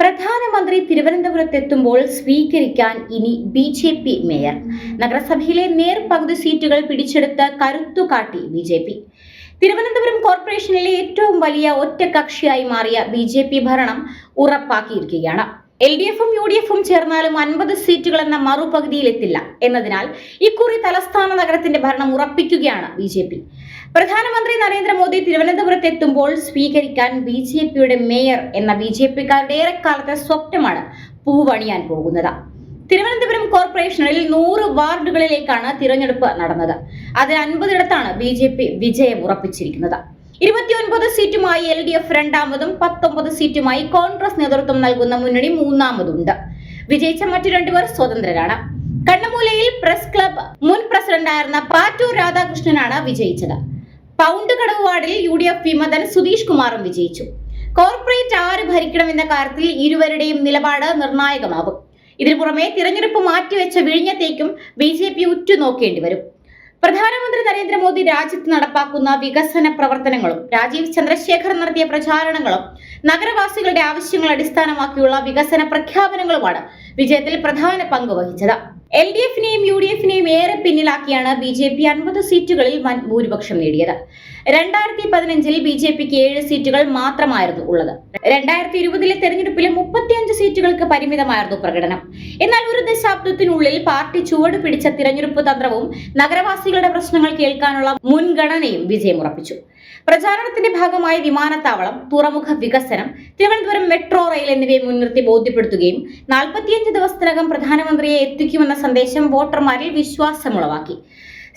പ്രധാനമന്ത്രി തിരുവനന്തപുരത്തെത്തുമ്പോൾ സ്വീകരിക്കാൻ ഇനി ബി.ജെ.പി. മേയർ. നഗരസഭയിലെ നേർപകുതി സീറ്റുകൾ പിടിച്ചെടുത്ത് കരുത്തുകാട്ടി ബി.ജെ.പി. തിരുവനന്തപുരം കോർപ്പറേഷനിലെ ഏറ്റവും വലിയ ഒറ്റകക്ഷിയായി മാറിയ ബി.ജെ.പി. ഭരണം ഉറപ്പാക്കിയിരിക്കുകയാണ്. LDF-ഉം UDF-ഉം ചേർന്നാലും 50 സീറ്റുകൾ എന്ന മറുപകുതിയിലെത്തില്ല എന്നതിനാൽ ഇക്കുറി തലസ്ഥാന നഗരത്തിന്റെ ഭരണം ഉറപ്പിക്കുകയാണ് ബി.ജെ.പി. പ്രധാനമന്ത്രി നരേന്ദ്രമോദി തിരുവനന്തപുരത്ത് എത്തുമ്പോൾ സ്വീകരിക്കാൻ ബി.ജെ.പിയുടെ മേയർ എന്ന ബി.ജെ.പിക്കാരുടെ ഏറെക്കാലത്തെ സ്വപ്നമാണ് പൂവണിയാൻ പോകുന്നത്. തിരുവനന്തപുരം കോർപ്പറേഷനിൽ 100 വാർഡുകളിലേക്കാണ് തിരഞ്ഞെടുപ്പ് നടന്നത്. അതിൽ 50ഇടത്താണ് ബി.ജെ.പി. വിജയം ഉറപ്പിച്ചിരിക്കുന്നത്. 29 സീറ്റുമായി LDF രണ്ടാമതും 19 സീറ്റുമായി കോൺഗ്രസ് നേതൃത്വം നൽകുന്ന മുന്നണി മൂന്നാമതുണ്ട്. വിജയിച്ച മറ്റു 2 പേർ സ്വതന്ത്രരാണ്. കണ്ണമൂലയിൽ പ്രസ് ക്ലബ് മുൻ പ്രസിഡന്റായിരുന്ന പാറ്റൂർ രാധാകൃഷ്ണനാണ് വിജയിച്ചത്. പൗണ്ട് കടവ് വാർഡിൽ UDF വിമതൻ സുധീഷ് കുമാറും വിജയിച്ചു. കോർപ്പറേറ്റ് ആര് ഭരിക്കണമെന്ന കാര്യത്തിൽ ഇരുവരുടെയും നിലപാട് നിർണായകമാകും. ഇതിനു പുറമെ തിരഞ്ഞെടുപ്പ് മാറ്റിവെച്ച വിഴിഞ്ഞത്തേക്കും ബി.ജെ.പി. ഉറ്റുനോക്കേണ്ടി വരും. പ്രധാനമന്ത്രി നരേന്ദ്രമോദി രാജ്യത്ത് നടപ്പാക്കുന്ന വികസന പ്രവർത്തനങ്ങളും രാജീവ് ചന്ദ്രശേഖർ നടത്തിയ പ്രചാരണങ്ങളും നഗരവാസികളുടെ ആവശ്യങ്ങൾ അടിസ്ഥാനമാക്കിയുള്ള വികസന പ്രഖ്യാപനങ്ങളുമാണ് വിജയത്തിൽ പ്രധാന പങ്ക് വഹിച്ചത്. LDF-നെയും UDF-നെയും ഏറെ പിന്നിലാക്കിയാണ് ബി.ജെ.പി. 50 സീറ്റുകളിൽ വൻ ഭൂരിപക്ഷം നേടിയത്. 2015-ൽ ബി.ജെ.പിക്ക് 7 സീറ്റുകൾ മാത്രമായിരുന്നു ഉള്ളത്. 2020-ലെ തെരഞ്ഞെടുപ്പിൽ 35 സീറ്റുകൾക്ക് പരിമിതമായിരുന്നു പ്രകടനം. എന്നാൽ ഒരു ദശാബ്ദത്തിനുള്ളിൽ പാർട്ടി ചുവട് പിടിച്ച തിരഞ്ഞെടുപ്പ് തന്ത്രവും നഗരവാസികളുടെ പ്രശ്നങ്ങൾ കേൾക്കാനുള്ള മുൻഗണനയും വിജയമുറപ്പിച്ചു. പ്രചാരണത്തിന്റെ ഭാഗമായി വിമാനത്താവളം, തുറമുഖ വികസനം, തിരുവനന്തപുരം മെട്രോ റെയിൽ എന്നിവയെ മുൻനിർത്തി ബോധ്യപ്പെടുത്തുകയും 45 ദിവസത്തിനകം പ്രധാനമന്ത്രിയെ എത്തിക്കുമെന്ന സന്ദേശം വോട്ടർമാരിൽ വിശ്വാസമുളവാക്കി.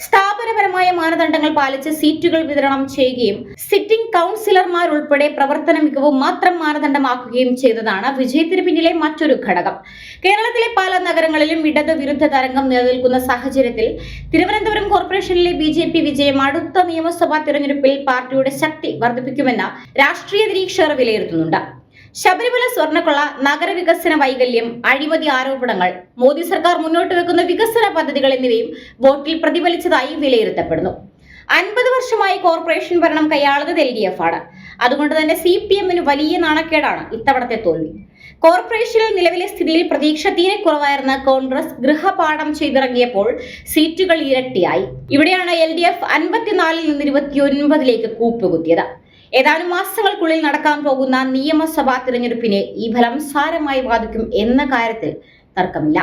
സ്ഥാപനപരമായ മാനദണ്ഡങ്ങൾ പാലിച്ച് സീറ്റുകൾ വിതരണം ചെയ്യുകയും സിറ്റിംഗ് കൗൺസിലർമാരുൾപ്പെടെ പ്രവർത്തന മികവും മാത്രം മാനദണ്ഡമാക്കുകയും ചെയ്തതാണ് വിജയത്തിന് പിന്നിലെ മറ്റൊരു ഘടകം. കേരളത്തിലെ പല നഗരങ്ങളിലും ഇടത് വിരുദ്ധ തരംഗം നിലനിൽക്കുന്ന സാഹചര്യത്തിൽ തിരുവനന്തപുരം കോർപ്പറേഷനിലെ ബി.ജെ.പി. വിജയം അടുത്ത നിയമസഭാ തിരഞ്ഞെടുപ്പിൽ പാർട്ടിയുടെ ശക്തി വർദ്ധിപ്പിക്കുമെന്ന് രാഷ്ട്രീയ നിരീക്ഷകർ വിലയിരുത്തുന്നുണ്ട്. ശബരിമല സ്വർണ്ണക്കൊള്ള, നഗരവികസന വൈകല്യം, അഴിമതി ആരോപണങ്ങൾ, മോദി സർക്കാർ മുന്നോട്ട് വെക്കുന്ന വികസന പദ്ധതികൾ എന്നിവയും വോട്ടിൽ പ്രതിഫലിച്ചതായി വിലയിരുത്തപ്പെടുന്നു. 50 വർഷമായി കോർപ്പറേഷൻ ഭരണം കൈയാളുന്നത് LDF ആണ്. അതുകൊണ്ട് തന്നെ CPM-ന് വലിയ നാണക്കേടാണ് ഇത്തവണത്തെ തോൽവി. കോർപ്പറേഷനിൽ നിലവിലെ സ്ഥിതിയിൽ പ്രതീക്ഷ തീരെ കുറവായിരുന്ന കോൺഗ്രസ് ഗൃഹപാഠം ചെയ്തിറങ്ങിയപ്പോൾ സീറ്റുകൾ ഇരട്ടിയായി. ഇവിടെയാണ് LDF 54-ൽ നിന്ന് 29-ലേക്ക് കൂപ്പുകുത്തിയത്. ഏതാനും മാസങ്ങൾക്കുള്ളിൽ നടക്കാൻ പോകുന്ന നിയമസഭാ തിരഞ്ഞെടുപ്പിനെ ഈ ഫലം സാരമായി ബാധിക്കും എന്ന കാര്യത്തിൽ തർക്കമില്ല.